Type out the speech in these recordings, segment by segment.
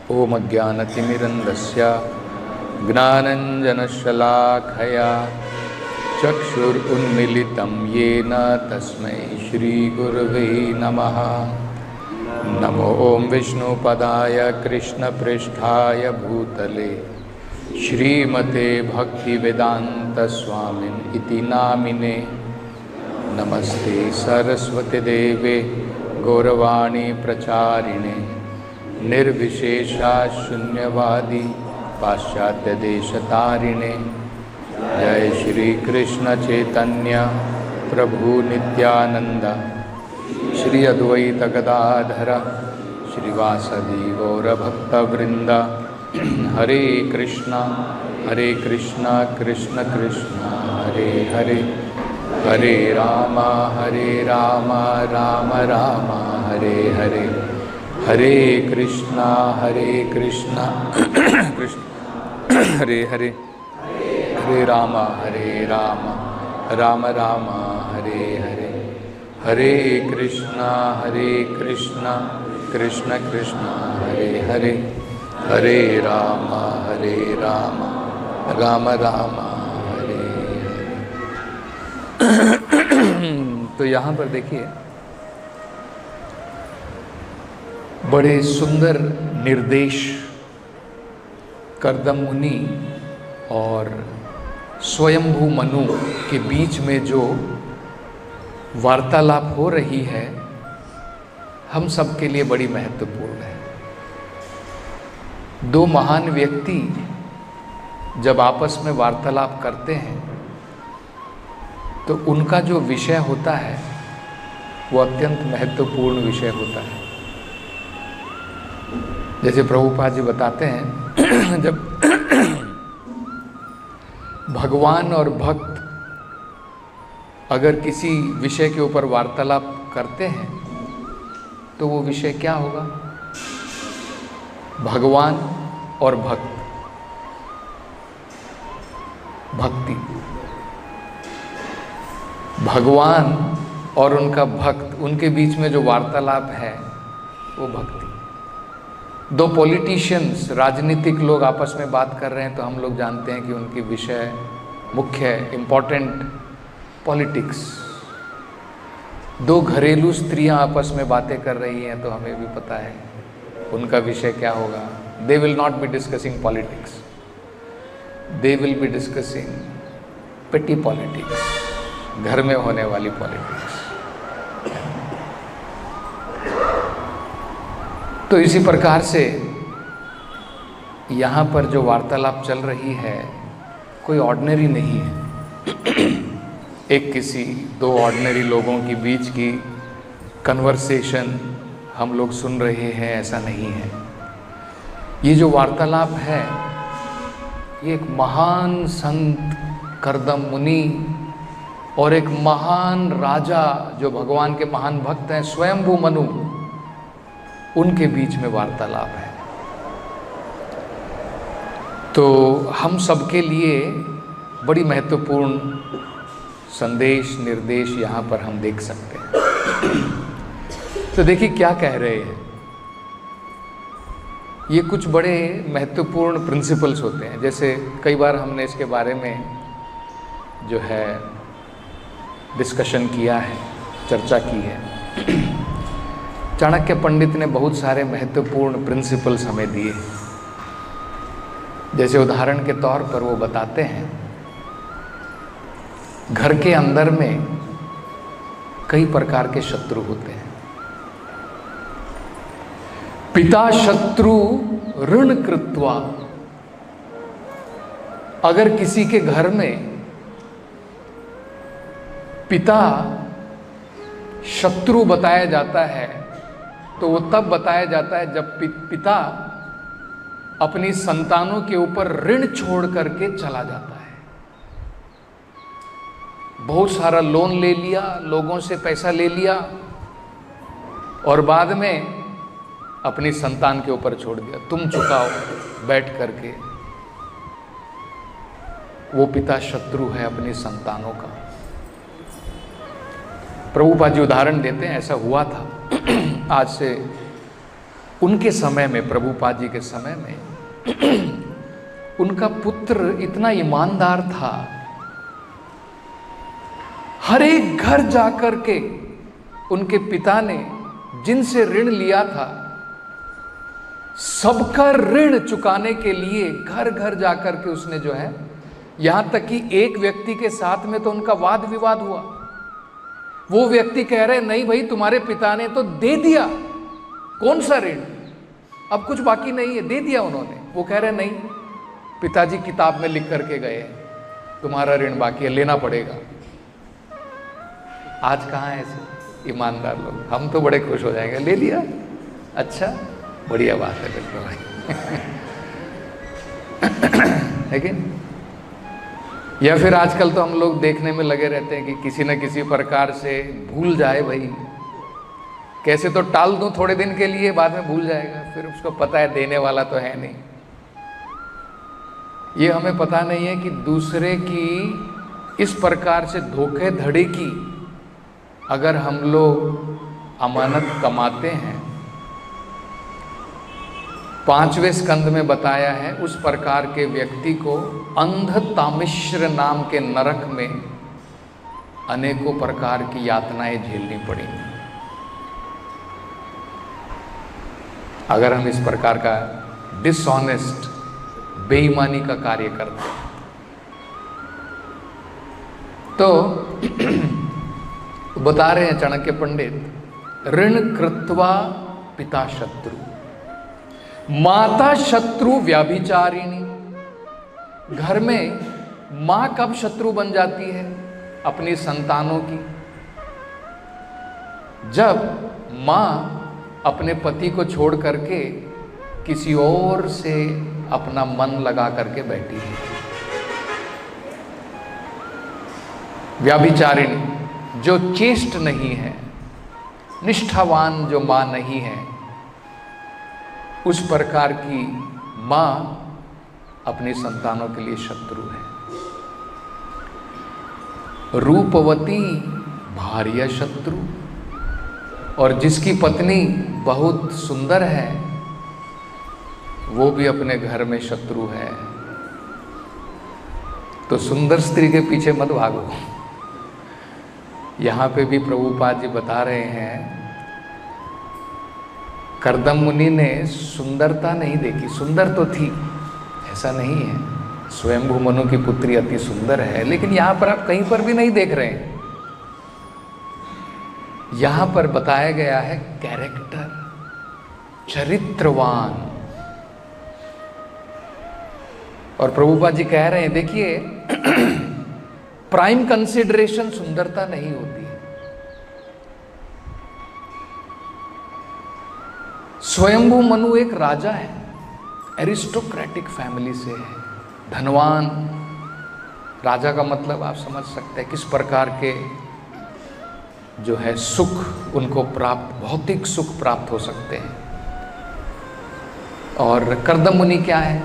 ओम अज्ञानतिमिरन्धस्य ज्ञानञ्जनशलाखया चक्षुरुन्मीलितं येन तस्मै श्रीगुरवे नमः। नमो ओं विष्णुपदाय कृष्णपृष्ठाय भूतले श्रीमते भक्तिवेदान्तस्वामिन् इति नामिने। नमस्ते सरस्वती देवे गौरवाणी प्रचारिणे निर्विशेषा शून्यवादी पाश्चात्य देशतारिणे। जय श्री कृष्ण चैतन्य प्रभु नित्यानंद श्री अद्वैत गदाधर श्रीवासदि गौरभक्तवृंद। हरे कृष्णा कृष्ण कृष्ण हरे हरे, हरे राम राम राम हरे हरे, हरे कृष्णा कृष्ण हरे हरे, हरे राम राम राम हरे हरे, हरे कृष्णा कृष्ण कृष्ण हरे हरे, हरे राम राम राम हरे हरे। तो यहाँ पर देखिए बड़े सुंदर निर्देश कर्दम मुनि और स्वयंभू मनु के बीच में जो वार्तालाप हो रही है हम सबके लिए बड़ी महत्वपूर्ण है। दो महान व्यक्ति जब आपस में वार्तालाप करते हैं तो उनका जो विषय होता है वो अत्यंत महत्वपूर्ण विषय होता है। जैसे प्रभुपाद जी बताते हैं जब भगवान और भक्त अगर किसी विषय के ऊपर वार्तालाप करते हैं तो वो विषय क्या होगा? भगवान और भक्त, भक्ति। भगवान और उनका भक्त, उनके बीच में जो वार्तालाप है वो भक्ति। दो पॉलिटिशियंस, राजनीतिक लोग आपस में बात कर रहे हैं तो हम लोग जानते हैं कि उनकी विषय मुख्य है, इम्पोर्टेंट पॉलिटिक्स। दो घरेलू स्त्रियां आपस में बातें कर रही हैं तो हमें भी पता है उनका विषय क्या होगा। They will not be discussing politics, they will be discussing पेटी पॉलिटिक्स, घर में होने वाली पॉलिटिक्स। तो इसी प्रकार से यहाँ पर जो वार्तालाप चल रही है कोई ऑर्डिनरी नहीं है। एक किसी दो ऑर्डिनरी लोगों के बीच की कन्वर्सेशन हम लोग सुन रहे हैं, ऐसा नहीं है। ये जो वार्तालाप है ये एक महान संत कर्दम मुनि और एक महान राजा जो भगवान के महान भक्त हैं स्वयंभू मनु, उनके बीच में वार्तालाप है। तो हम सबके लिए बड़ी महत्वपूर्ण संदेश निर्देश यहाँ पर हम देख सकते हैं। तो देखिए क्या कह रहे हैं। ये कुछ बड़े महत्वपूर्ण प्रिंसिपल्स होते हैं। जैसे कई बार हमने इसके बारे में जो है डिस्कशन किया है, चर्चा की है। चाणक्य पंडित ने बहुत सारे महत्वपूर्ण प्रिंसिपल्स हमें दिए। जैसे उदाहरण के तौर पर वो बताते हैं घर के अंदर में कई प्रकार के शत्रु होते हैं। पिता शत्रु ऋण कृत्वा, अगर किसी के घर में पिता शत्रु बताया जाता है तो वो तब बताया जाता है जब पिता अपनी संतानों के ऊपर ऋण छोड़ करके चला जाता है। बहुत सारा लोन ले लिया, लोगों से पैसा ले लिया और बाद में अपनी संतान के ऊपर छोड़ दिया, तुम चुकाओ बैठ करके। वो पिता शत्रु है अपनी संतानों का। प्रभुपाद जी उदाहरण देते हैं, ऐसा हुआ था आज से उनके समय में, प्रभुपाद जी के समय में उनका पुत्र इतना ईमानदार था, हर एक घर जाकर के उनके पिता ने जिनसे ऋण लिया था सबका ऋण चुकाने के लिए घर घर जाकर के उसने जो है, यहां तक कि एक व्यक्ति के साथ में तो उनका वाद विवाद हुआ। वो व्यक्ति कह रहे नहीं भाई तुम्हारे पिता ने तो दे दिया, कौन सा ऋण, अब कुछ बाकी नहीं है, दे दिया उन्होंने। वो कह रहे नहीं, पिताजी किताब में लिख करके गए तुम्हारा ऋण बाकी है, लेना पड़ेगा। आज कहाँ है ऐसे ईमानदार लोग? हम तो बड़े खुश हो जाएंगे, ले लिया, अच्छा बढ़िया बात है, बिल्कुल भाई लेकिन या फिर आजकल तो हम लोग देखने में लगे रहते हैं कि किसी न किसी प्रकार से भूल जाए भाई, कैसे तो टाल दूं थोड़े दिन के लिए, बाद में भूल जाएगा, फिर उसको पता है देने वाला तो है नहीं। ये हमें पता नहीं है कि दूसरे की इस प्रकार से धोखेधड़ी की अगर हम लोग अमानत कमाते हैं, 5वें स्कंद में बताया है उस प्रकार के व्यक्ति को अंधतामिश्र नाम के नरक में अनेकों प्रकार की यातनाएं झेलनी पड़ेंगी अगर हम इस प्रकार का डिसऑनेस्ट, बेईमानी का कार्य करते हैं। तो बता रहे हैं चाणक्य पंडित, ऋण कृत्वा पिता शत्रु, माता शत्रु व्याभिचारिणी। घर में मां कब शत्रु बन जाती है अपनी संतानों की? जब मां अपने पति को छोड़ करके किसी और से अपना मन लगा करके बैठी है। व्याभिचारिणी, जो चेष्ट नहीं है, निष्ठावान जो मां नहीं है, उस प्रकार की मां अपनी संतानों के लिए शत्रु है। रूपवती भार्या शत्रु, और जिसकी पत्नी बहुत सुंदर है वो भी अपने घर में शत्रु है। तो सुंदर स्त्री के पीछे मत भागो। यहां पे भी प्रभुपाद जी बता रहे हैं, कर्दम मुनि ने सुंदरता नहीं देखी, सुंदर तो थी, ऐसा नहीं है, स्वयंभू मनु की पुत्री अति सुंदर है, लेकिन यहां पर आप कहीं पर भी नहीं देख रहे हैं। यहां पर बताया गया है कैरेक्टर, चरित्रवान। और प्रभुपाद जी कह रहे हैं देखिए, प्राइम कंसिडरेशन सुंदरता नहीं होती है। स्वयंभू मनु एक राजा है, एरिस्टोक्रेटिक फैमिली से है, धनवान। राजा का मतलब आप समझ सकते हैं किस प्रकार के जो है सुख उनको प्राप्त, भौतिक सुख प्राप्त हो सकते हैं। और कर्दम मुनि क्या है?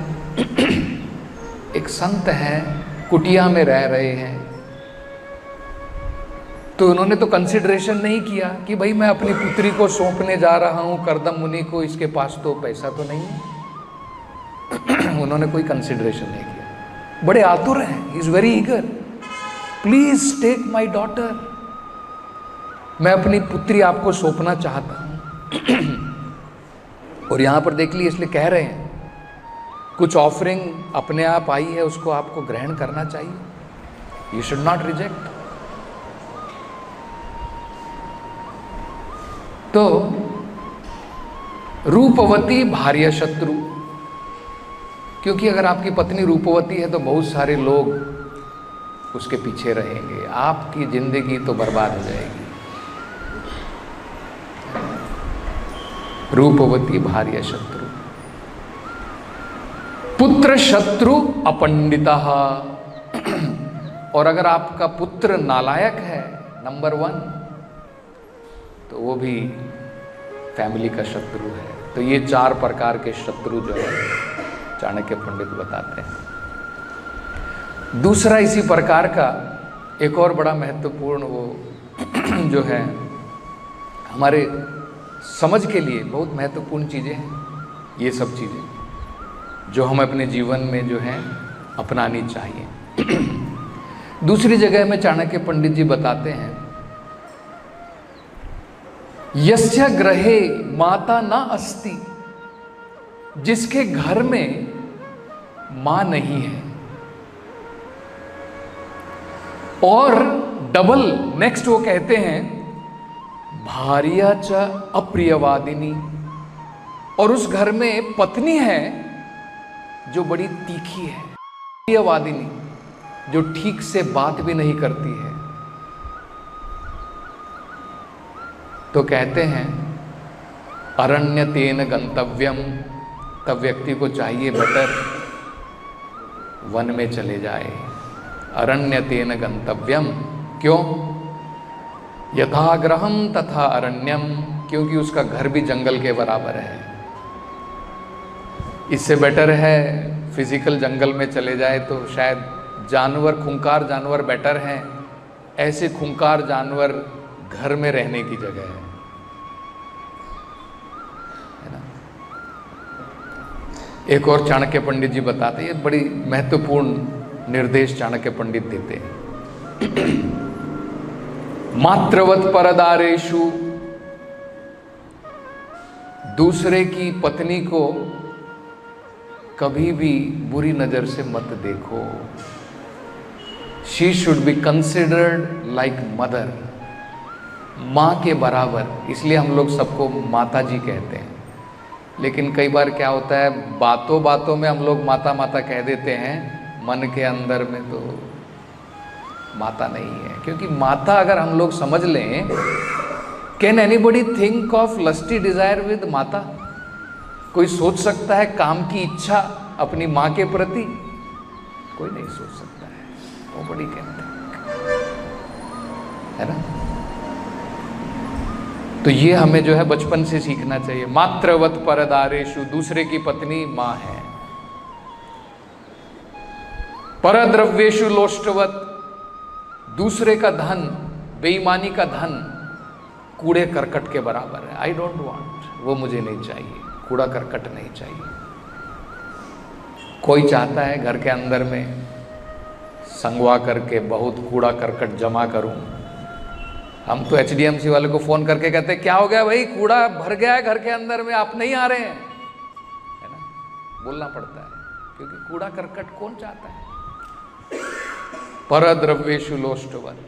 एक संत है, कुटिया में रह रहे हैं। तो उन्होंने तो कंसिडरेशन नहीं किया कि भाई मैं अपनी पुत्री को सौंपने जा रहा हूं कर्दम मुनि को, इसके पास तो पैसा तो नहीं है। उन्होंने कोई कंसिडरेशन नहीं किया, बड़े आतुर हैं, is very eager, please take my daughter, मैं अपनी पुत्री आपको सौंपना चाहता हूं। और यहां पर देख लीजिए, इसलिए कह रहे हैं कुछ ऑफरिंग अपने आप आई है, उसको आपको ग्रहण करना चाहिए, यू शुड नॉट रिजेक्ट। तो रूपवती भार्या शत्रु, क्योंकि अगर आपकी पत्नी रूपवती है तो बहुत सारे लोग उसके पीछे रहेंगे, आपकी जिंदगी तो बर्बाद हो जाएगी। रूपवती भार्या शत्रु, पुत्र शत्रु अपंडिता। और अगर आपका पुत्र नालायक है, नंबर 1, तो वो भी फैमिली का शत्रु है। तो ये 4 प्रकार के शत्रु जो है चाणक्य पंडित बताते हैं। दूसरा इसी प्रकार का एक और बड़ा महत्वपूर्ण वो जो है, हमारे समझ के लिए बहुत महत्वपूर्ण चीज़ें हैं ये सब चीज़ें, जो हम अपने जीवन में जो है अपनानी चाहिए। दूसरी जगह में चाणक्य पंडित जी बताते हैं, यस्य गृहे माता न अस्ति, जिसके घर में मां नहीं है, और डबल नेक्स्ट वो कहते हैं भार्या च अप्रियवादिनी, और उस घर में पत्नी है जो बड़ी तीखी है, प्रियवादिनी, जो ठीक से बात भी नहीं करती है, तो कहते हैं अरण्यतेन गंतव्यम, तब व्यक्ति को चाहिए बेटर वन में चले जाए। अरण्यतेन गंतव्यम, क्यों? यथाग्रहम तथा अरण्यम, क्योंकि उसका घर भी जंगल के बराबर है। इससे बेटर है फिजिकल जंगल में चले जाए तो शायद जानवर, खूंखार जानवर बेटर हैं, ऐसे खूंखार जानवर घर में रहने की जगह है ना। एक और चाणक्य पंडित जी बताते हैं, बड़ी महत्वपूर्ण निर्देश चाणक्य पंडित देते हैं। मात्रवत परदारेषु, दूसरे की पत्नी को कभी भी बुरी नजर से मत देखो। She should be considered like mother, माँ के बराबर। इसलिए हम लोग सबको माता जी कहते हैं, लेकिन कई बार क्या होता है, बातों बातों में हम लोग माता माता कह देते हैं, मन के अंदर में तो माता नहीं है। क्योंकि माता अगर हम लोग समझ लें, can anybody think of lusty desire with माता? कोई सोच सकता है काम की इच्छा अपनी माँ के प्रति? कोई नहीं सोच सकता है, वो बड़ी कहते है ना। तो ये हमें जो है बचपन से सीखना चाहिए। मात्रवत परदारेषु, दूसरे की पत्नी माँ है। परद्रव्येषु लोष्टवत, दूसरे का धन, बेईमानी का धन कूड़े करकट के बराबर है। आई डोंट वांट, वो मुझे नहीं चाहिए, कूड़ा करकट नहीं चाहिए। कोई चाहता है घर के अंदर में संगवा करके बहुत कूड़ा करकट जमा करूं। हम तो HDMC वाले को फोन करके कहते हैं, क्या हो गया भाई, कूड़ा भर गया है घर के अंदर में, आप नहीं आ रहे हैं, है ना। बोलना पड़ता है, क्योंकि कूड़ा करकट कौन चाहता है। परद्रव्येषु लोष्टवत,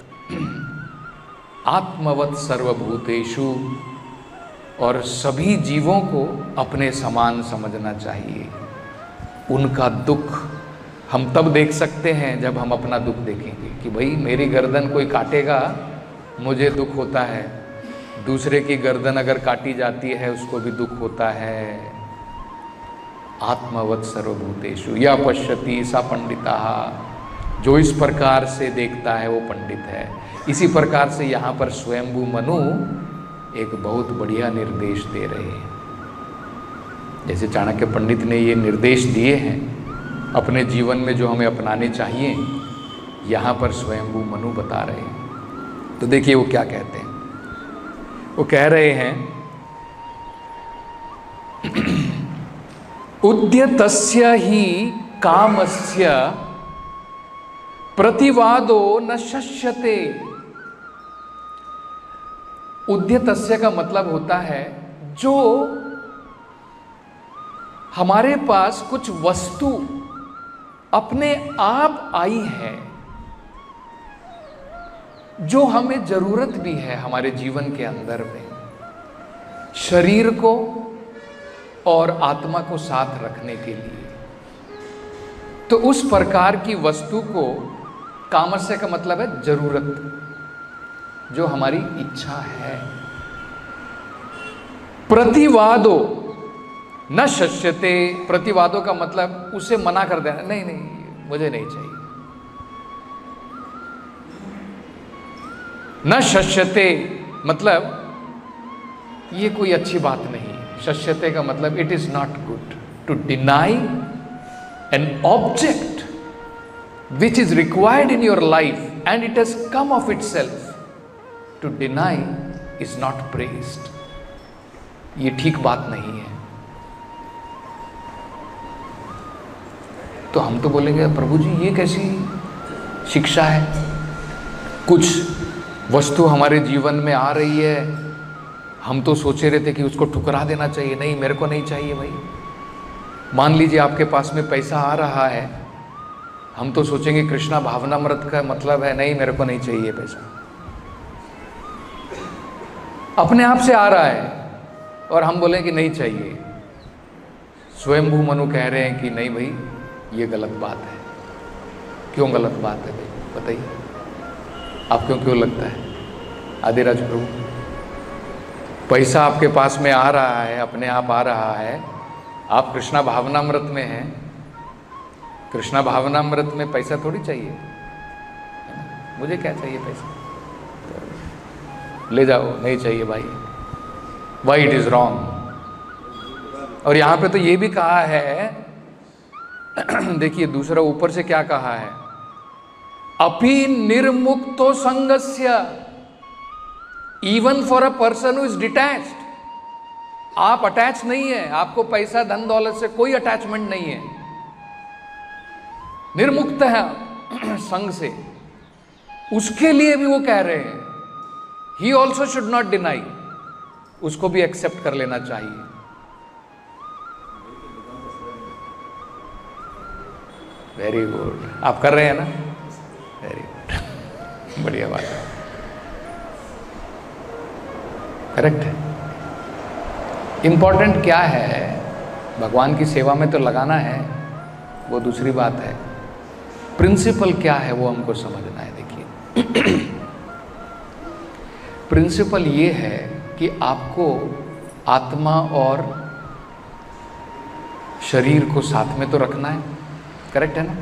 आत्मवत सर्वभूतेषु, और सभी जीवों को अपने समान समझना चाहिए। उनका दुख हम तब देख सकते हैं जब हम अपना दुख देखेंगे, कि भाई मेरी गर्दन कोई काटेगा मुझे दुख होता है, दूसरे की गर्दन अगर काटी जाती है उसको भी दुख होता है। आत्मवत सर्वभूतेषु या पश्यति सा पंडिताः, जो इस प्रकार से देखता है वो पंडित है। इसी प्रकार से यहाँ पर स्वयंभू मनु एक बहुत बढ़िया निर्देश दे रहे हैं। जैसे चाणक्य पंडित ने ये निर्देश दिए हैं अपने जीवन में जो हमें अपनाने चाहिए, यहाँ पर स्वयंभू मनु बता रहे हैं। तो देखिए वो क्या कहते हैं। वो कह रहे हैं, उद्यतस्य ही कामस्य प्रतिवादो न शश्यते। उद्यतस्य का मतलब होता है जो हमारे पास कुछ वस्तु अपने आप आई है, जो हमें जरूरत भी है हमारे जीवन के अंदर में, शरीर को और आत्मा को साथ रखने के लिए, तो उस प्रकार की वस्तु को, कामस्य का मतलब है जरूरत, जो हमारी इच्छा है। प्रतिवादो न शश्यते, प्रतिवादों का मतलब उसे मना कर देना, नहीं नहीं मुझे नहीं चाहिए। न शश्यते मतलब ये कोई अच्छी बात नहीं। शश्यते का मतलब it is not good to deny an object which is required in your life and it has come of itself. To deny is not praised. ये ठीक बात नहीं है। तो हम तो बोलेंगे प्रभु जी ये कैसी शिक्षा है, कुछ वस्तु हमारे जीवन में आ रही है, हम तो सोचे रहते कि उसको ठुकरा देना चाहिए, नहीं मेरे को नहीं चाहिए भाई। मान लीजिए आपके पास में पैसा आ रहा है, हम तो सोचेंगे कृष्णा भावनामृत का मतलब है नहीं मेरे को नहीं चाहिए पैसा। अपने आप से आ रहा है और हम बोलें कि नहीं चाहिए। स्वयंभू मनु कह रहे हैं कि नहीं भाई ये गलत बात है। क्यों गलत बात है भाई बताइए, आपको क्यों लगता है? आदिराज प्रभु, पैसा आपके पास में आ रहा है, अपने आप आ रहा है, आप कृष्णा भावनामृत में हैं, कृष्णा भावनामृत में पैसा थोड़ी चाहिए है ना? मुझे क्या चाहिए पैसा, ले जाओ, नहीं चाहिए भाई, वाई इट इज रॉन्ग। और यहाँ पे तो ये भी कहा है देखिए दूसरा ऊपर से क्या कहा है, अपि निर्मुक्तो संगस्य, even for a person who is detached. आप अटैच नहीं है, आपको पैसा धन दौलत से कोई अटैचमेंट नहीं है, निर्मुक्त है संग से, उसके लिए भी वो कह रहे हैं he also should not deny, उसको भी एक्सेप्ट कर लेना चाहिए। वेरी गुड, आप कर रहे हैं ना, वेरी गुड, बढ़िया बात है, करेक्ट है। इंपॉर्टेंट क्या है, भगवान की सेवा में तो लगाना है, वो दूसरी बात है, प्रिंसिपल क्या है वो हमको समझना है। देखिए प्रिंसिपल ये है कि आपको आत्मा और शरीर को साथ में तो रखना है, करेक्ट है ना।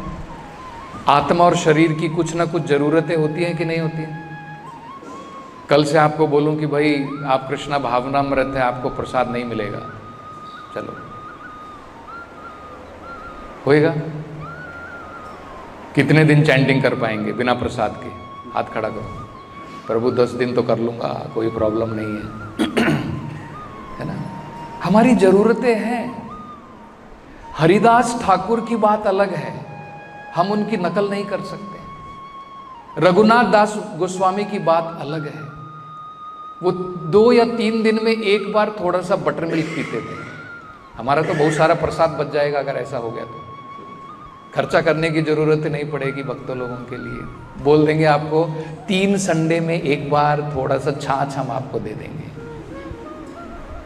आत्मा और शरीर की कुछ ना कुछ जरूरतें होती हैं कि नहीं होती हैं। कल से आपको बोलूं कि भाई आप कृष्णा भावनामृत है, आपको प्रसाद नहीं मिलेगा, चलो होएगा? कितने दिन चैंटिंग कर पाएंगे बिना प्रसाद के? हाथ खड़ा करो। प्रभु 10 दिन तो कर लूंगा, कोई प्रॉब्लम नहीं है है ना। हमारी जरूरतें हैं। हरिदास ठाकुर की बात अलग है, हम उनकी नकल नहीं कर सकते। रघुनाथ दास गोस्वामी की बात अलग है, वो 2 या 3 दिन में एक बार थोड़ा सा बटर मिल्क पीते थे। हमारा तो बहुत सारा प्रसाद बच जाएगा अगर ऐसा हो गया तो, खर्चा करने की जरूरत नहीं पड़ेगी भक्तों लोगों के लिए। बोल देंगे आपको 3 संडे में एक बार थोड़ा सा छाछ हम आपको दे देंगे,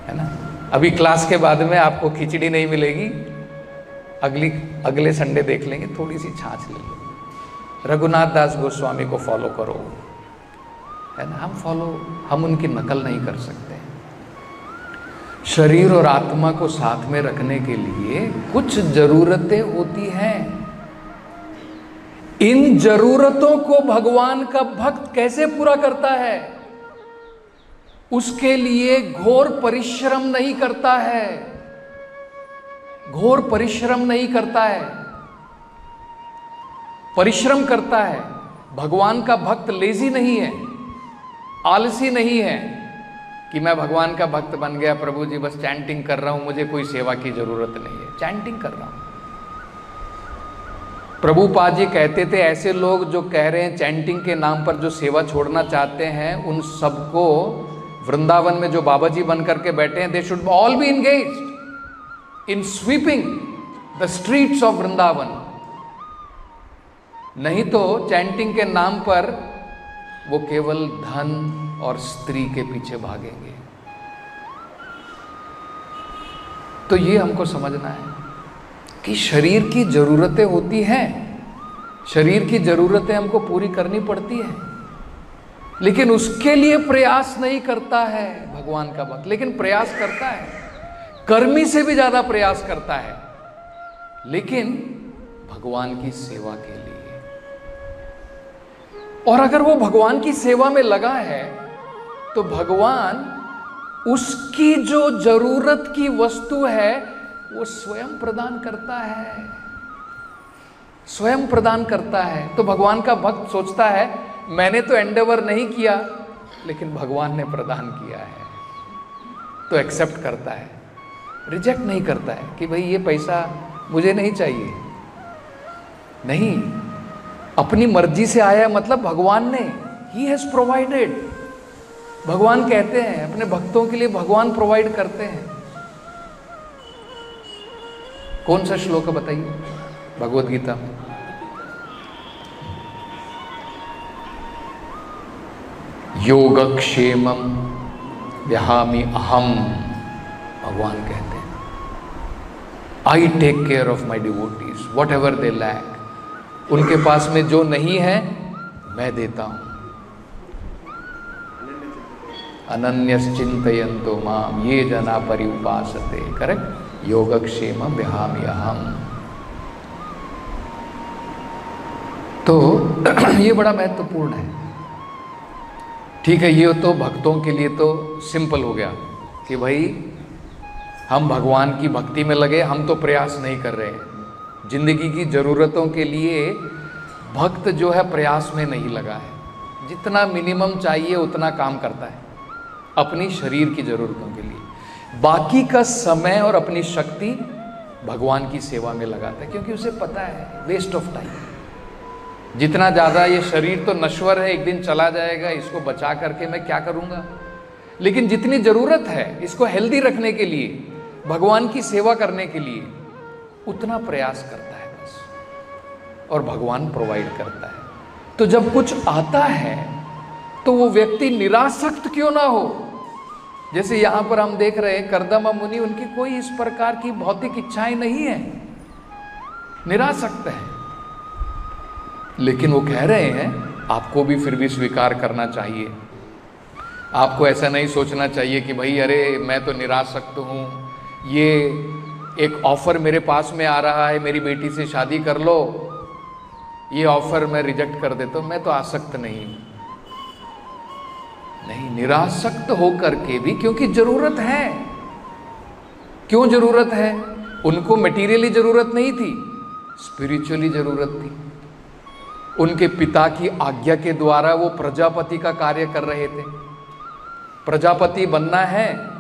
है ना। अभी क्लास के बाद में आपको खिचड़ी नहीं मिलेगी, अगले संडे देख लेंगे, थोड़ी सी छाछ ले लो। रघुनाथ दास गोस्वामी को फॉलो करो, है ना। हम उनकी नकल नहीं कर सकते। शरीर और आत्मा को साथ में रखने के लिए कुछ जरूरतें होती हैं। इन जरूरतों को भगवान का भक्त कैसे पूरा करता है? उसके लिए घोर परिश्रम नहीं करता है, घोर परिश्रम नहीं करता है, परिश्रम करता है। भगवान का भक्त लेजी नहीं है, आलसी नहीं है कि मैं भगवान का भक्त बन गया, प्रभु जी बस चैंटिंग कर रहा हूं, मुझे कोई सेवा की जरूरत नहीं है, चैंटिंग कर रहा हूं। प्रभुपाद जी कहते थे ऐसे लोग जो कह रहे हैं चैंटिंग के नाम पर जो सेवा छोड़ना चाहते हैं, उन सबको वृंदावन में जो बाबा जी बन करके बैठे हैं, they should all B engaged in sweeping the streets of Vrindavan. नहीं तो चैंटिंग के नाम पर वो केवल धन और स्त्री के पीछे भागेंगे। तो ये हमको समझना है कि शरीर की जरूरतें होती हैं, शरीर की जरूरतें हमको पूरी करनी पड़ती है, लेकिन उसके लिए प्रयास नहीं करता है भगवान का भक्त। लेकिन प्रयास करता है, कर्मी से भी ज्यादा प्रयास करता है, लेकिन भगवान की सेवा के लिए। और अगर वो भगवान की सेवा में लगा है तो भगवान उसकी जो जरूरत की वस्तु है वो स्वयं प्रदान करता है, स्वयं प्रदान करता है। तो भगवान का भक्त सोचता है मैंने तो एंडेवर नहीं किया, लेकिन भगवान ने प्रदान किया है। तो एक्सेप्ट करता है, रिजेक्ट नहीं करता है कि भाई ये पैसा मुझे नहीं चाहिए। नहीं, अपनी मर्जी से आया मतलब भगवान ने, ही हैज प्रोवाइडेड। भगवान कहते हैं अपने भक्तों के लिए भगवान प्रोवाइड करते हैं। कौन सा श्लोक है बताइए भगवद गीता में? योगक्षेमम व्याहामि अहम, भगवान कहते हैं I take care of my devotees whatever they lack. उनके पास में जो नहीं है मैं देता हूं। अनन्यश्चिन्तयन्तो माम ये जना पर्युपासते, करेक्ट, योगक्षेमम व्याहामि अहम। तो ये बड़ा महत्वपूर्ण है। ठीक है, ये तो भक्तों के लिए तो सिंपल हो गया कि भाई हम भगवान की भक्ति में लगे, हम तो प्रयास नहीं कर रहे हैं। जिंदगी की ज़रूरतों के लिए भक्त जो है प्रयास में नहीं लगा है, जितना मिनिमम चाहिए उतना काम करता है अपनी शरीर की ज़रूरतों के लिए। बाकी का समय और अपनी शक्ति भगवान की सेवा में लगाता है, क्योंकि उसे पता है वेस्ट ऑफ टाइम। जितना ज़्यादा ये शरीर तो नश्वर है, एक दिन चला जाएगा, इसको बचा करके मैं क्या करूँगा। लेकिन जितनी ज़रूरत है इसको हेल्दी रखने के लिए, भगवान की सेवा करने के लिए, उतना प्रयास करता है बस, और भगवान प्रोवाइड करता है। तो जब कुछ आता है तो वो व्यक्ति निरासक्त क्यों ना हो। जैसे यहाँ पर हम देख रहे हैं कर्दम मुनि, उनकी कोई इस प्रकार की भौतिक इच्छाएं नहीं है, निरासक्त है। लेकिन वो कह रहे हैं आपको भी फिर भी स्वीकार करना चाहिए। आपको ऐसा नहीं सोचना चाहिए कि भाई अरे मैं तो निरासक्त हूँ, ये एक ऑफ़र मेरे पास में आ रहा है, मेरी बेटी से शादी कर लो, ये ऑफ़र मैं रिजेक्ट कर देता हूँ, मैं तो आसक्त नहीं हूँ। नहीं, निरासक्त होकर के भी, क्योंकि ज़रूरत है। क्यों ज़रूरत है? उनको मटेरियली ज़रूरत नहीं थी, स्पिरिचुअली ज़रूरत थी। उनके पिता की आज्ञा के द्वारा वो प्रजापति का कार्य कर रहे थे। प्रजापति बनना है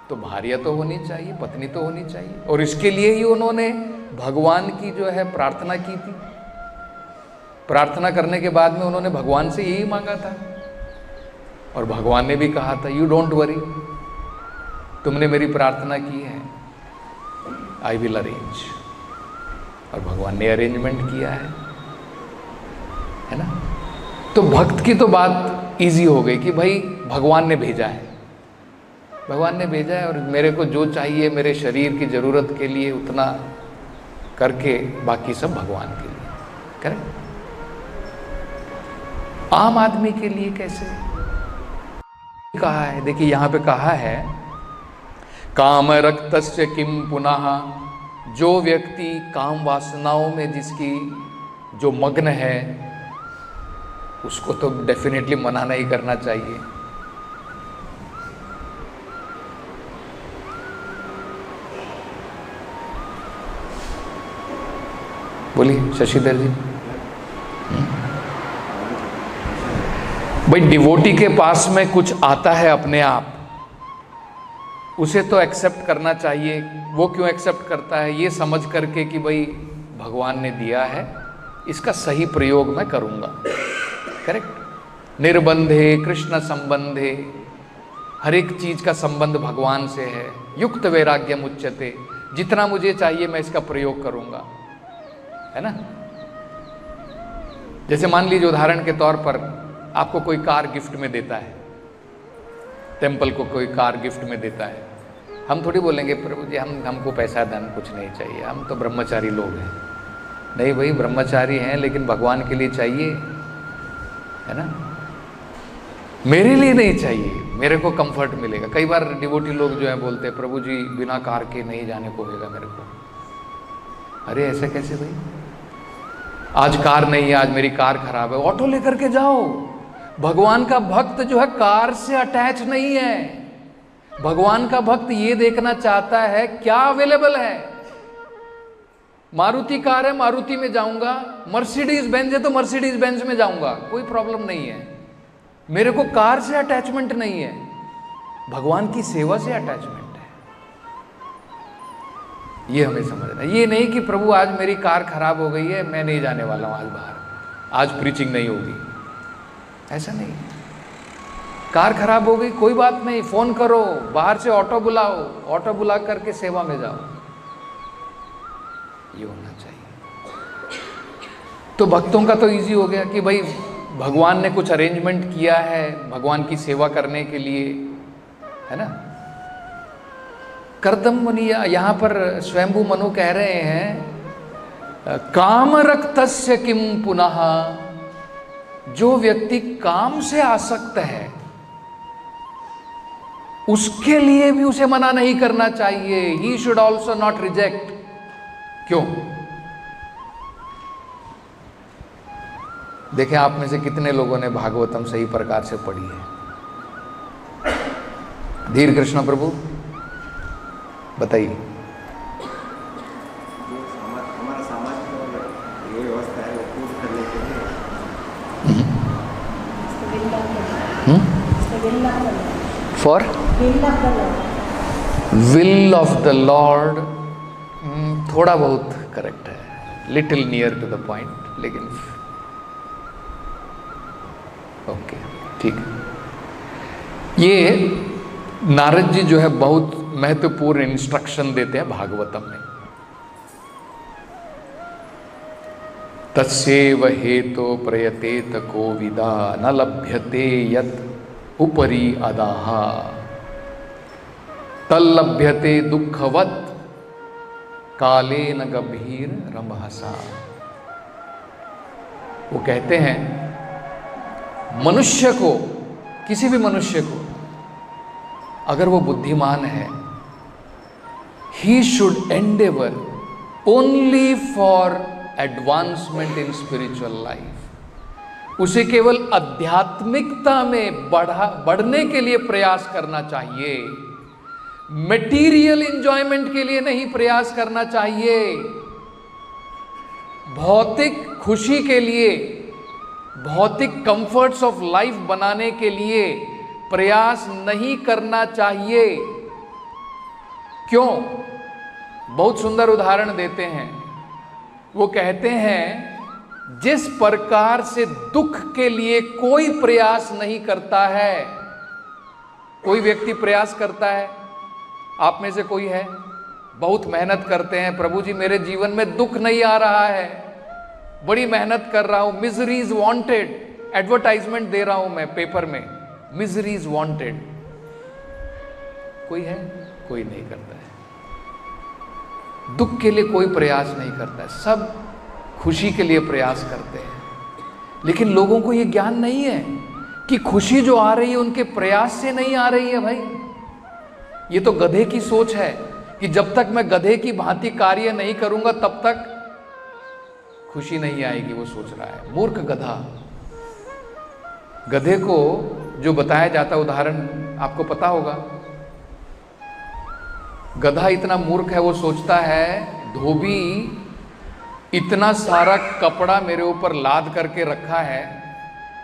तो भार्या तो होनी चाहिए, पत्नी तो होनी चाहिए, और इसके लिए ही उन्होंने भगवान की जो है प्रार्थना की थी। प्रार्थना करने के बाद में उन्होंने भगवान से यही मांगा था, और भगवान ने भी कहा था यू डोंट वरी, तुमने मेरी प्रार्थना की है, आई विल अरेंज। और भगवान ने अरेंजमेंट किया है ना। तो भक्त की तो बात इजी हो गई कि भाई भगवान ने भेजा है, भगवान ने भेजा है, और मेरे को जो चाहिए मेरे शरीर की ज़रूरत के लिए उतना करके बाकी सब भगवान के लिए। करेक्ट। आम आदमी के लिए कैसे कहा है? देखिए यहाँ पे कहा है काम रक्तस्य किम पुनः, जो व्यक्ति काम वासनाओं में जिसकी जो मग्न है उसको तो डेफिनेटली मना नहीं करना चाहिए। बोलिए शशिधर जी। भाई डिवोटी के पास में कुछ आता है अपने आप, उसे तो एक्सेप्ट करना चाहिए। वो क्यों एक्सेप्ट करता है? ये समझ करके कि भाई भगवान ने दिया है, इसका सही प्रयोग मैं करूँगा। करेक्ट। निर्बंधे कृष्ण संबंधे, हर एक चीज़ का संबंध भगवान से है। युक्त वैराग्यम उच्यते, जितना मुझे चाहिए मैं इसका प्रयोग करूँगा, है ना। जैसे मान लीजिए उदाहरण के तौर पर आपको कोई कार गिफ्ट में देता है, टेम्पल को कोई कार गिफ्ट में देता है, हम थोड़ी बोलेंगे प्रभु जी हमको पैसा धन कुछ नहीं चाहिए, हम तो ब्रह्मचारी लोग हैं। नहीं भाई, ब्रह्मचारी हैं लेकिन भगवान के लिए चाहिए, है ना। मेरे लिए नहीं चाहिए, मेरे को कंफर्ट मिलेगा। कई बार डिवोटी लोग जो है बोलते हैं प्रभु जी बिना कार के नहीं जाने को होगा मेरे को। अरे ऐसे कैसे भाई? आज कार नहीं है, आज मेरी कार खराब है, ऑटो लेकर के जाओ। भगवान का भक्त जो है कार से अटैच नहीं है। भगवान का भक्त ये देखना चाहता है क्या अवेलेबल है। मारुति कार है, मारुति में जाऊंगा, मर्सिडीज बेंज है तो मर्सिडीज बेंज में जाऊंगा, कोई प्रॉब्लम नहीं है। मेरे को कार से अटैचमेंट नहीं है। भगवान की सेवा से अटैचमेंट है। ये हमें समझना है। ये नहीं कि प्रभु आज मेरी कार खराब हो गई है, मैं नहीं जाने वाला हूं आज बाहर, आज प्रीचिंग नहीं होगी, ऐसा नहीं। कार खराब हो गई, कोई बात नहीं, फोन करो, बाहर से ऑटो बुलाओ, ऑटो बुला करके सेवा में जाओ। ये होना चाहिए। तो भक्तों का तो इजी हो गया कि भाई भगवान ने कुछ अरेंजमेंट किया है भगवान की सेवा करने के लिए, है ना। कर्दम मुनि यहां पर स्वयंभू मनु कह रहे हैं, काम रक्तस्य किम पुनः, जो व्यक्ति काम से आसक्त है उसके लिए भी उसे मना नहीं करना चाहिए। He should also not reject. क्यों? देखें आप में से कितने लोगों ने भागवतम सही प्रकार से पढ़ी है? धीर कृष्ण प्रभु बताइए। हमारा समाज ये व्यवस्था है वो पूर्ण करने के लिए for will of the Lord, थोड़ा बहुत करेक्ट है, little near to the point, लेकिन ओके ठीक है। ये नारद जी जो है बहुत महत्वपूर्ण इंस्ट्रक्शन देते हैं भागवतम में। तस्यैव हेतो प्रयतेत कोविदा न लभ्यते यत् उपरि अदाः तल्लभ्यते दुःखवत् कालेन गंभीर रमहसा। वो कहते हैं मनुष्य को, किसी भी मनुष्य को अगर वो बुद्धिमान है, he should Endeavour only for advancement in spiritual life. उसे केवल आध्यात्मिकता में बढ़ने के लिए प्रयास करना चाहिए, मटेरियल एंजॉयमेंट के लिए नहीं प्रयास करना चाहिए, भौतिक खुशी के लिए, भौतिक कंफर्ट्स ऑफ लाइफ बनाने के लिए प्रयास नहीं करना चाहिए। क्यों? बहुत सुंदर उदाहरण देते हैं। वो कहते हैं जिस प्रकार से दुख के लिए कोई प्रयास नहीं करता है, कोई व्यक्ति प्रयास करता है, आप में से कोई है बहुत मेहनत करते हैं, प्रभु जी मेरे जीवन में दुख नहीं आ रहा है, बड़ी मेहनत कर रहा हूं, मिजरी इज वांटेड, एडवर्टाइजमेंट दे रहा हूं मैं पेपर में, मिजरी इज वांटेड। कोई है? कोई नहीं करता है। दुख के लिए कोई प्रयास नहीं करता है, सब खुशी के लिए प्रयास करते हैं। लेकिन लोगों को यह ज्ञान नहीं है कि खुशी जो आ रही है उनके प्रयास से नहीं आ रही है। भाई ये तो गधे की सोच है कि जब तक मैं गधे की भांति कार्य नहीं करूंगा तब तक खुशी नहीं आएगी, वो सोच रहा है। मूर्ख गधा। गधे को जो बताया जाता उदाहरण आपको पता होगा। गधा इतना मूर्ख है, वो सोचता है धोबी इतना सारा कपड़ा मेरे ऊपर लाद करके रखा है,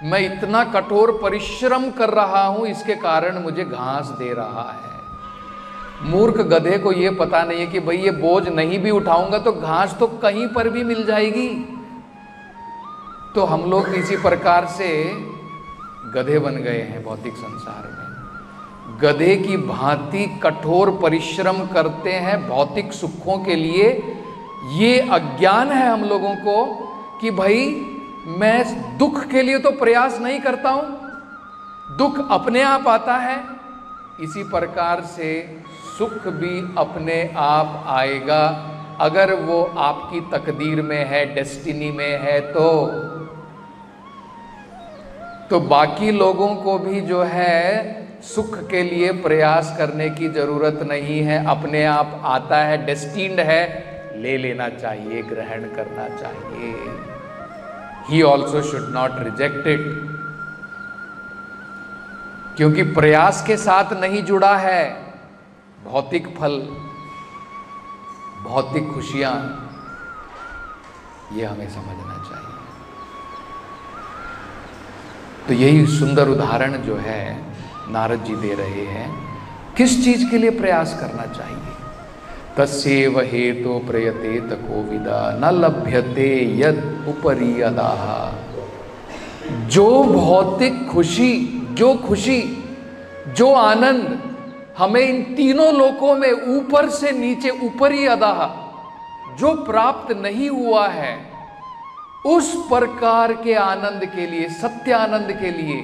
मैं इतना कठोर परिश्रम कर रहा हूं, इसके कारण मुझे घास दे रहा है। मूर्ख गधे को यह पता नहीं है कि भाई ये बोझ नहीं भी उठाऊंगा तो घास तो कहीं पर भी मिल जाएगी। तो हम लोग इसी प्रकार से गधे बन गए हैं भौतिक संसार में। गधे की भांति कठोर परिश्रम करते हैं भौतिक सुखों के लिए। ये अज्ञान है हम लोगों को कि भाई मैं दुख के लिए तो प्रयास नहीं करता हूं, दुख अपने आप आता है। इसी प्रकार से सुख भी अपने आप आएगा अगर वो आपकी तकदीर में है, डेस्टिनी में है। तो बाकी लोगों को भी जो है सुख के लिए प्रयास करने की जरूरत नहीं है, अपने आप आता है, डेस्टिन्ड है, ले लेना चाहिए, ग्रहण करना चाहिए। He also should not reject it, क्योंकि प्रयास के साथ नहीं जुड़ा है भौतिक फल, भौतिक खुशियां। ये हमें समझना चाहिए। तो यही सुंदर उदाहरण जो है नारद जी दे रहे हैं किस चीज के लिए प्रयास करना चाहिए? तस्यैव हेतो प्रयतेत कोविदा न लभ्यते यद उपरि अदाः। जो भौतिक खुशी, जो आनंद हमें इन तीनों लोकों में ऊपर से नीचे, ऊपरी अदाः, जो प्राप्त नहीं हुआ है, उस प्रकार के आनंद के लिए, सत्य आनंद के लिए,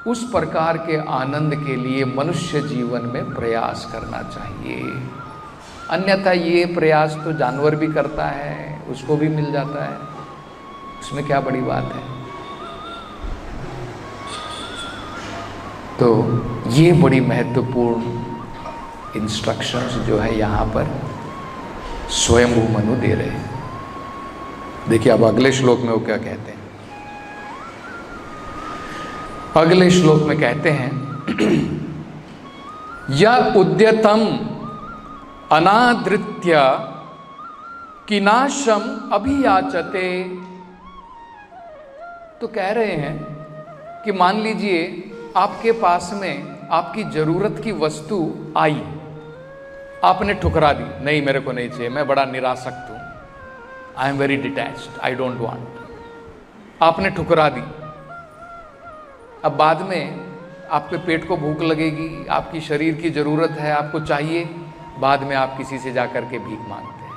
उस प्रकार के आनंद के लिए मनुष्य जीवन में प्रयास करना चाहिए। अन्यथा ये प्रयास तो जानवर भी करता है, उसको भी मिल जाता है, उसमें क्या बड़ी बात है। तो ये बड़ी महत्वपूर्ण इंस्ट्रक्शंस जो है यहाँ पर स्वयंभू मनु दे रहे हैं। देखिए अब अगले श्लोक में वो क्या कहते हैं। अगले श्लोक में कहते हैं या उद्यतम अनादृत्य किनाशम अभियाचते। तो कह रहे हैं कि मान लीजिए आपके पास में आपकी जरूरत की वस्तु आई, आपने ठुकरा दी, नहीं मेरे को नहीं चाहिए, मैं बड़ा निरासक्त हूं, I am very detached, I don't want. आपने ठुकरा दी। अब बाद में आपके पेट को भूख लगेगी, आपकी शरीर की जरूरत है, आपको चाहिए, बाद में आप किसी से जाकर के भीख मांगते हैं।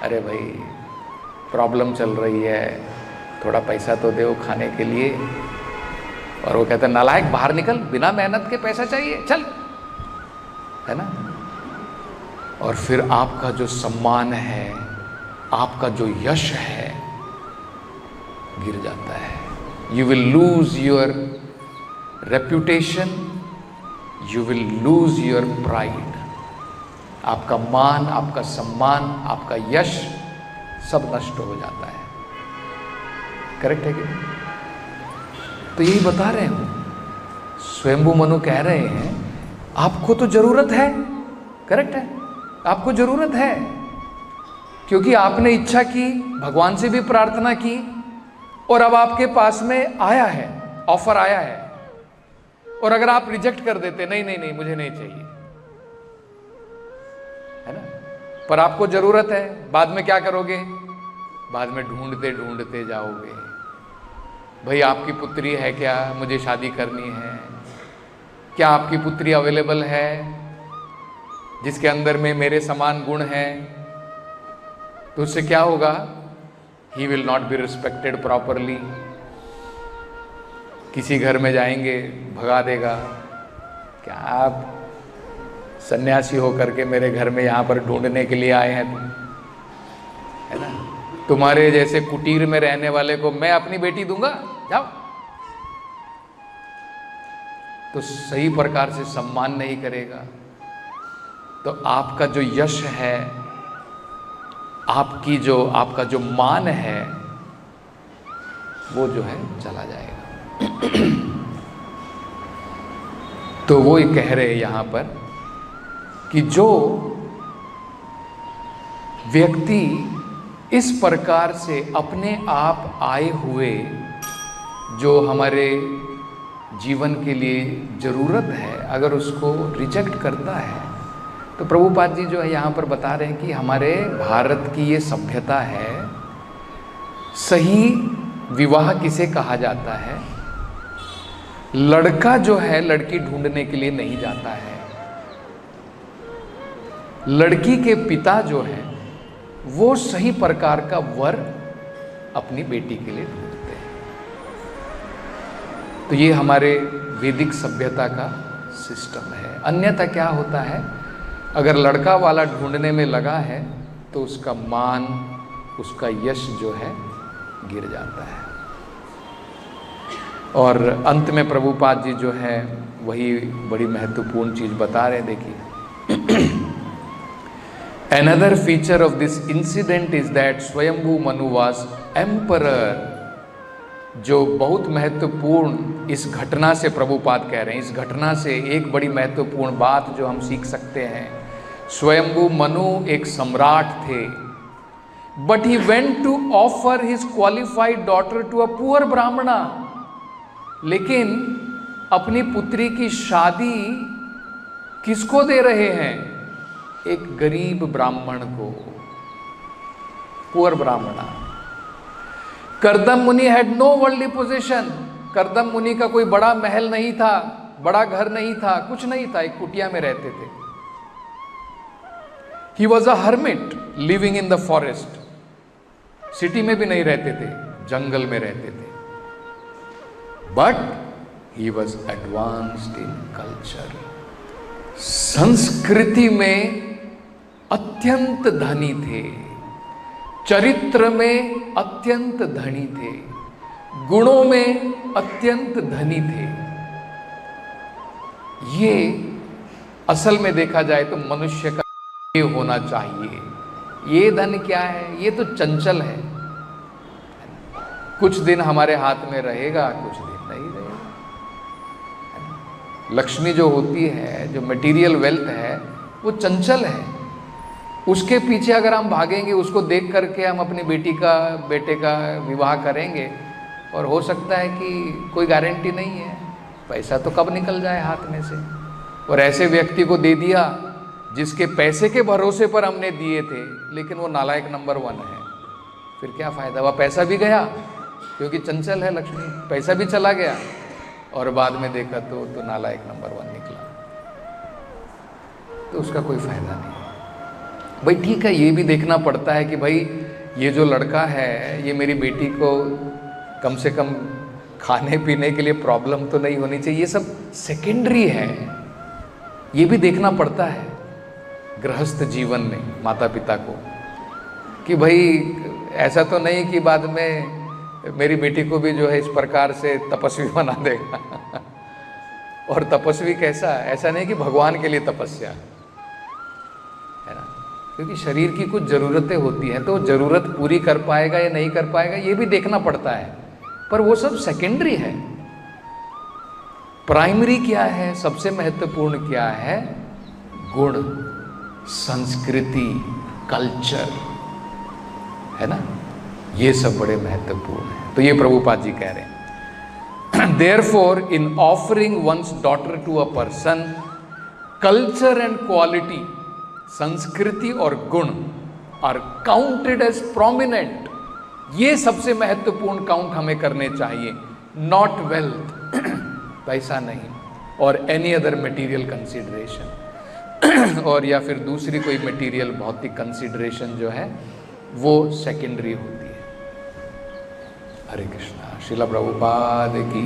अरे भाई प्रॉब्लम चल रही है, थोड़ा पैसा तो दो खाने के लिए। और वो कहते हैं नालायक बाहर निकल, बिना मेहनत के पैसा चाहिए, चल, है ना। और फिर आपका जो सम्मान है, आपका जो यश है, गिर जाता है। You will lose your reputation, you will lose your pride. आपका मान, आपका सम्मान, आपका यश सब नष्ट हो जाता है। करेक्ट है कि नहीं? तो यही बता रहे हो, स्वयंभू मनु कह रहे हैं आपको तो जरूरत है, करेक्ट है, आपको जरूरत है, क्योंकि आपने इच्छा की, भगवान से भी प्रार्थना की, और अब आपके पास में आया है, ऑफर आया है। और अगर आप रिजेक्ट कर देते, नहीं नहीं नहीं मुझे नहीं चाहिए, है ना, पर आपको जरूरत है, बाद में क्या करोगे? बाद में ढूंढते ढूंढते जाओगे, भाई आपकी पुत्री है क्या, मुझे शादी करनी है, क्या आपकी पुत्री अवेलेबल है जिसके अंदर में मेरे समान गुण हैं? तो उससे क्या होगा? He will not be respected properly. किसी घर में जाएंगे, भगा देगा, क्या आप सन्यासी होकर के मेरे घर में यहाँ पर ढूंढने के लिए आए हैं तुम, है ना? तुम्हारे जैसे कुटीर में रहने वाले को मैं अपनी बेटी दूंगा, जाओ। तो सही प्रकार से सम्मान नहीं करेगा, तो आपका जो यश है, आपका जो मान है, वो जो है चला जाएगा। तो वो ये कह रहे हैं यहां पर कि जो व्यक्ति इस प्रकार से अपने आप आए हुए जो हमारे जीवन के लिए जरूरत है, अगर उसको रिजेक्ट करता है, तो प्रभुपाद जी जो है यहाँ पर बता रहे हैं कि हमारे भारत की ये सभ्यता है, सही विवाह किसे कहा जाता है? लड़का जो है लड़की ढूंढने के लिए नहीं जाता है, लड़की के पिता जो है वो सही प्रकार का वर अपनी बेटी के लिए ढूंढते हैं। तो ये हमारे वैदिक सभ्यता का सिस्टम है। अन्यथा क्या होता है, अगर लड़का वाला ढूंढने में लगा है तो उसका मान, उसका यश जो है गिर जाता है। और अंत में प्रभुपाद जी जो है वही बड़ी महत्वपूर्ण चीज बता रहे हैं। देखिए, Another feature of this incident is that स्वयंभू मनु was emperor। जो बहुत महत्वपूर्ण इस घटना से प्रभुपाद कह रहे हैं, इस घटना से एक बड़ी महत्वपूर्ण बात जो हम सीख सकते हैं, स्वयंभू मनु एक सम्राट थे, but he went to offer his qualified daughter to a poor ब्राह्मणा। लेकिन अपनी पुत्री की शादी किसको दे रहे हैं? एक गरीब ब्राह्मण को, poor brahmana. Kardama Muni had no worldly position. Kardama Muni का कोई बड़ा महल नहीं था, बड़ा घर नहीं था, कुछ नहीं था, एक कुटिया में रहते थे। He was a hermit living in the forest. City में भी नहीं रहते थे, जंगल में रहते थे। But he was advanced in culture. संस्कृति में अत्यंत धनी थे, चरित्र में अत्यंत धनी थे, गुणों में अत्यंत धनी थे। ये असल में देखा जाए तो मनुष्य का ये होना चाहिए। ये धन क्या है? ये तो चंचल है, कुछ दिन हमारे हाथ में रहेगा, कुछ दिन नहीं रहेगा। लक्ष्मी जो होती है, जो मटेरियल वेल्थ है, वो चंचल है। उसके पीछे अगर हम भागेंगे, उसको देख करके हम अपनी बेटे का विवाह करेंगे, और हो सकता है कि कोई गारंटी नहीं है, पैसा तो कब निकल जाए हाथ में से। और ऐसे व्यक्ति को दे दिया जिसके पैसे के भरोसे पर हमने दिए थे, लेकिन वो नालायक नंबर 1 है, फिर क्या फ़ायदा? वह पैसा भी गया, क्योंकि चंचल है लक्ष्मी, पैसा भी चला गया, और बाद में देखा तो नालायक नंबर 1 निकला, तो उसका कोई फ़ायदा नहीं। भाई ठीक है, ये भी देखना पड़ता है कि भाई ये जो लड़का है, ये मेरी बेटी को कम से कम खाने पीने के लिए प्रॉब्लम तो नहीं होनी चाहिए। ये सब सेकेंडरी है, ये भी देखना पड़ता है गृहस्थ जीवन में माता पिता को, कि भाई ऐसा तो नहीं कि बाद में मेरी बेटी को भी जो है इस प्रकार से तपस्वी बना देगा। और तपस्वी कैसा? ऐसा नहीं कि भगवान के लिए तपस्या है ना, क्योंकि शरीर की कुछ ज़रूरतें होती हैं, तो ज़रूरत पूरी कर पाएगा या नहीं कर पाएगा, ये भी देखना पड़ता है। पर वो सब सेकेंडरी है। प्राइमरी क्या है? सबसे महत्वपूर्ण क्या है? गुण, संस्कृति, कल्चर, है ना, ये सब बड़े महत्वपूर्ण है। तो ये प्रभुपाद जी कह रहे हैं, therefore in offering one's daughter to a person, culture and quality, संस्कृति और गुण आर काउंटेड एज प्रोमिनेंट। ये सबसे महत्वपूर्ण काउंट हमें करने चाहिए, नॉट वेल्थ, पैसा नहीं, और एनी अदर मटेरियल कंसिडरेशन, और या फिर दूसरी कोई मटेरियल भौतिक कंसिडरेशन जो है वो सेकेंडरी होती है। हरे कृष्णा। श्रील प्रभुपाद की।